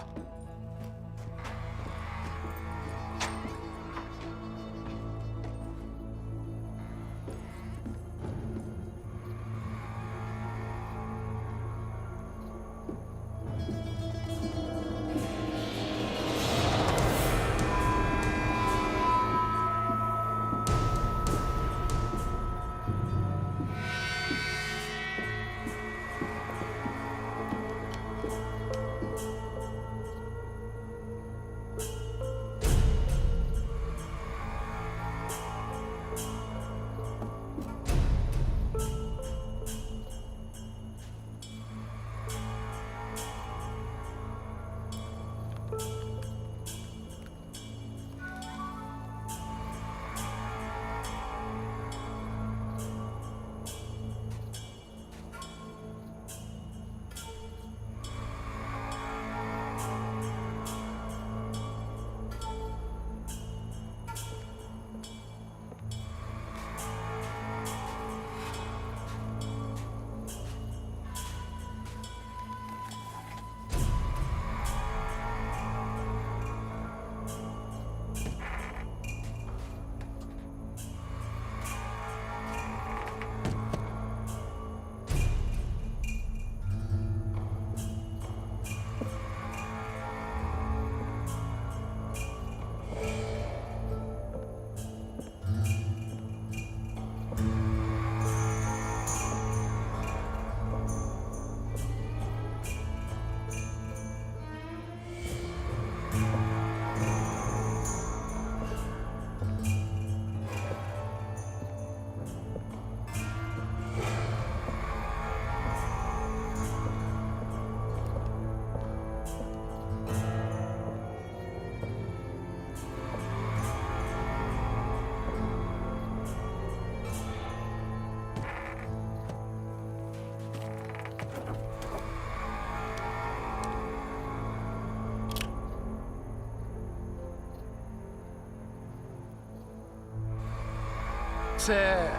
C'est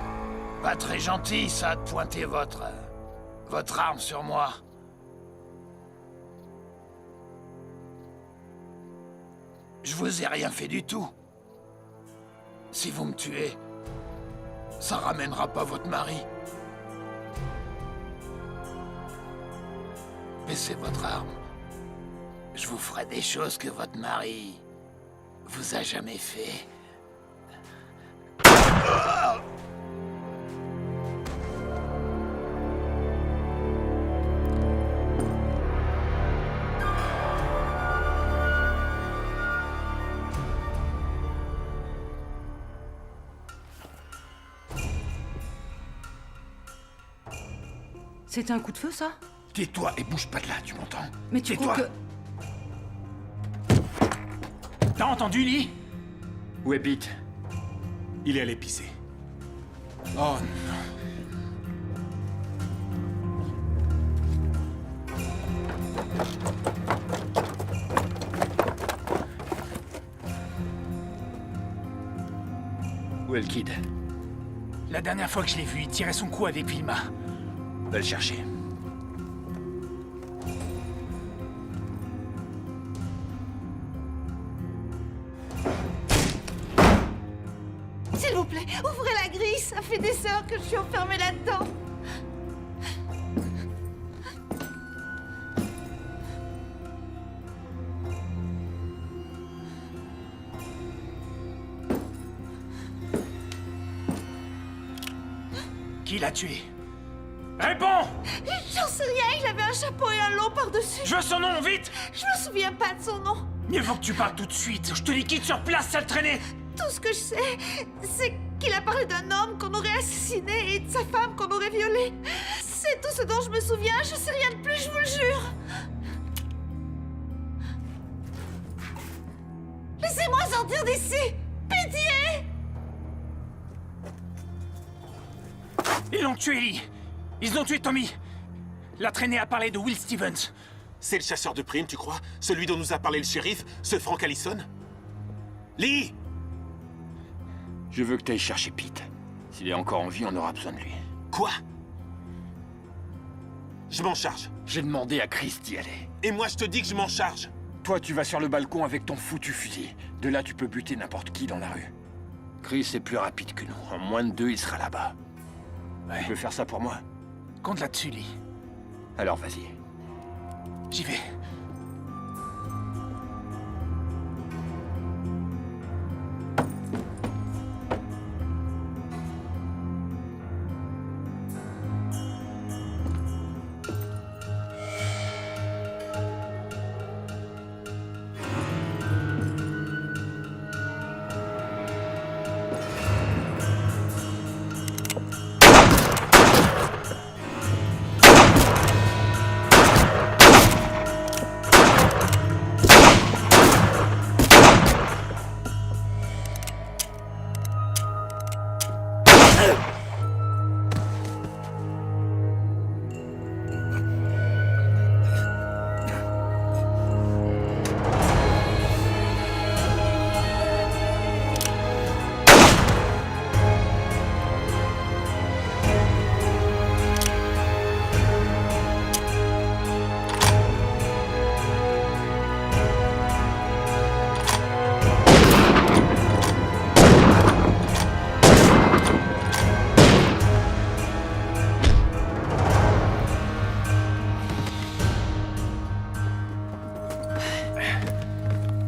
pas très gentil, ça, de pointer votre arme sur moi. Je vous ai rien fait du tout. Si vous me tuez, ça ramènera pas votre mari. Baissez votre arme. Je vous ferai des choses que votre mari vous a jamais fait. C'était un coup de feu, ça? Tais-toi et bouge pas de là, tu m'entends? Mais tu crois que... T'as entendu, Lee? Où est Pete? Il est allé pisser. Oh Où est le kid? La dernière fois que je l'ai vu, il tirait son coup avec Vilma. Va le chercher. S'il vous plaît, ouvrez la grille, ça fait des heures que je suis enfermée là-dedans. Qui l'a tué? Réponds! J'en sais rien, il avait un chapeau et un long par-dessus. Je veux son nom, vite! Je me souviens pas de son nom. Mieux vaut que tu parles tout de suite. Je te liquide sur place, sale traîné. Tout ce que je sais, c'est qu'il a parlé d'un homme qu'on aurait assassiné et de sa femme qu'on aurait violée. C'est tout ce dont je me souviens, je sais rien de plus, je vous le jure. Laissez-moi sortir d'ici! Pitié! Ils l'ont tué, Lee. Ils ont tué Tommy. La traînée a parlé de Will Stevens. C'est le chasseur de primes, tu crois? Celui dont nous a parlé le shérif? Ce Frank Allison? Lee! Je veux que tu ailles chercher Pete. S'il est encore en vie, on aura besoin de lui. Quoi? Je m'en charge. J'ai demandé à Chris d'y aller. Et moi, je te dis que je m'en charge. Toi, tu vas sur le balcon avec ton foutu fusil. De là, tu peux buter n'importe qui dans la rue. Chris est plus rapide que nous. En moins de 2, il sera là-bas. Ouais. Tu peux faire ça pour moi? Compte là-dessus, Lee. Alors, vas-y. J'y vais.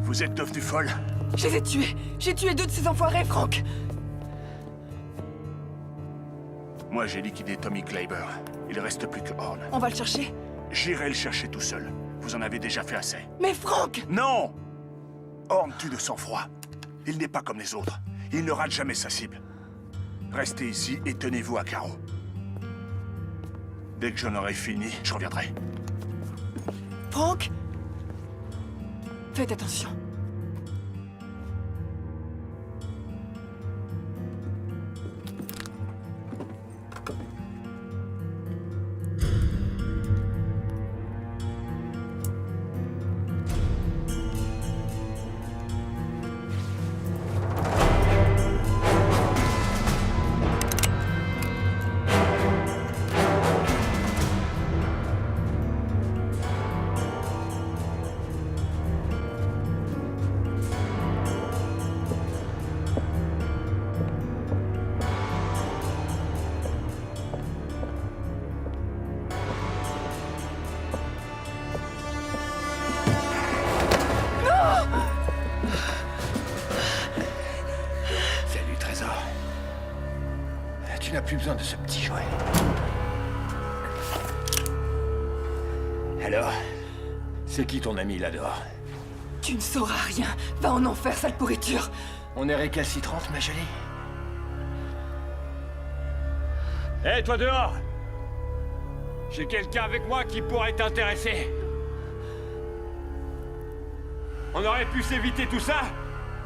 Vous êtes devenue folle? Je les ai tués. J'ai tué 2 de ces enfoirés, Frank. Moi, j'ai liquidé Tommy Kleiber. Il reste plus que Horn. On va le chercher? J'irai le chercher tout seul. Vous en avez déjà fait assez. Mais Frank! Non! Horn tue de sang-froid. Il n'est pas comme les autres. Il ne rate jamais sa cible. Restez ici et tenez-vous à carreau. Dès que j'en aurai fini, je reviendrai. Frank! Faites attention. Tu n'as plus besoin de ce petit jouet. Alors, c'est qui ton ami là-dehors? Tu ne sauras rien. Va en enfer, sale pourriture. On est récalcitrante, ma jolie. Hé, toi dehors! J'ai quelqu'un avec moi qui pourrait t'intéresser. On aurait pu s'éviter tout ça,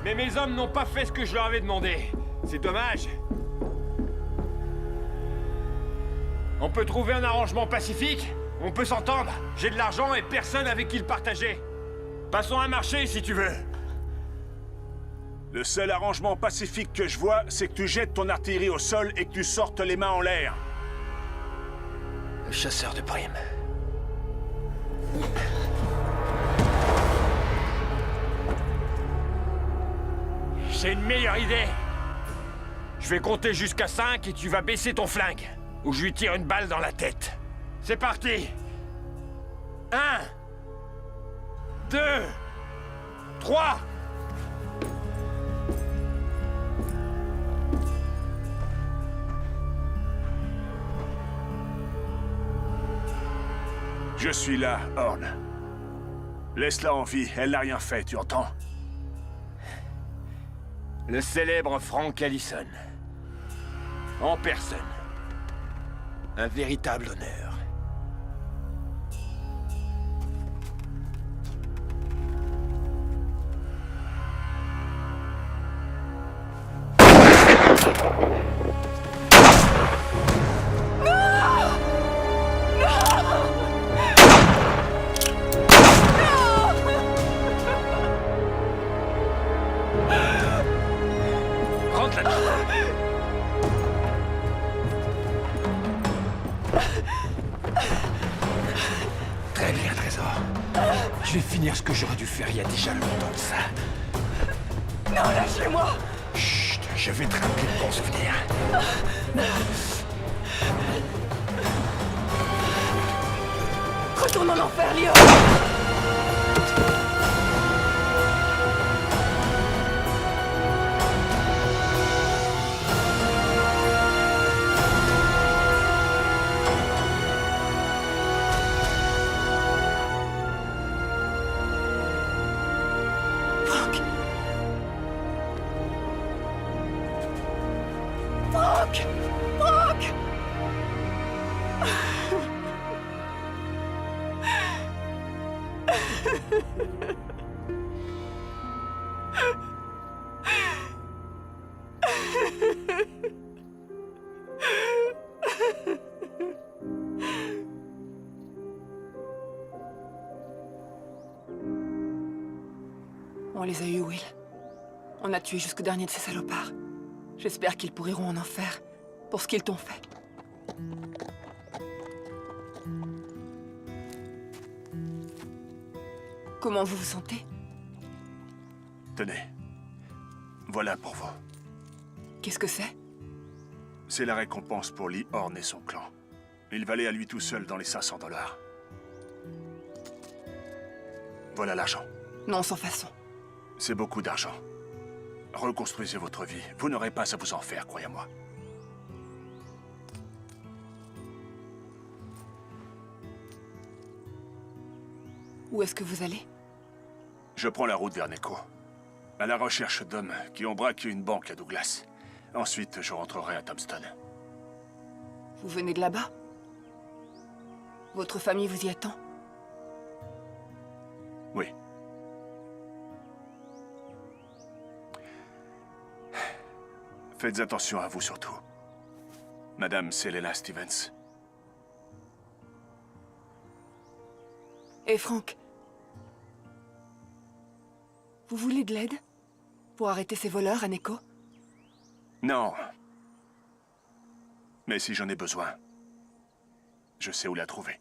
mais mes hommes n'ont pas fait ce que je leur avais demandé. C'est dommage. On peut trouver un arrangement pacifique, on peut s'entendre. J'ai de l'argent et personne avec qui le partager. Passons un marché si tu veux. Le seul arrangement pacifique que je vois, c'est que tu jettes ton artillerie au sol et que tu sortes les mains en l'air. Le chasseur de primes. J'ai une meilleure idée. Je vais compter jusqu'à 5 et tu vas baisser ton flingue. Ou je lui tire une balle dans la tête. C'est parti. 1, 2, 3. Je suis là, Horn. Laisse-la en vie, elle n'a rien fait, tu entends? Le célèbre Frank Allison. En personne. Un véritable honneur. Rentre là-dedans. Très bien, Trésor. Je vais finir ce que j'aurais dû faire il y a déjà longtemps de ça. Non, lâchez-moi! Chut, je vais te rappeler de bons souvenirs. Retourne en enfer, Léon! Frank! Frank! Frank! On les a eus, Will. On a tué jusqu'au dernier de ces salopards. J'espère qu'ils pourriront en enfer pour ce qu'ils t'ont fait. Comment vous vous sentez? Tenez. Voilà pour vous. Qu'est-ce que c'est? C'est la récompense pour Lee Horn et son clan. Il valait à lui tout seul dans les 500 $. Voilà l'argent. Non, sans façon. C'est beaucoup d'argent. Reconstruisez votre vie. Vous n'aurez pas à vous en faire, croyez-moi. Où est-ce que vous allez? Je prends la route vers Neko. À la recherche d'hommes qui ont braqué une banque à Douglas. Ensuite, je rentrerai à Tombstone. Vous venez de là-bas? Votre famille vous y attend? Oui. Faites attention à vous surtout. Madame Selena Stevens. Et Frank, vous voulez de l'aide? Pour arrêter ces voleurs à Neko? Non. Mais si j'en ai besoin, je sais où la trouver.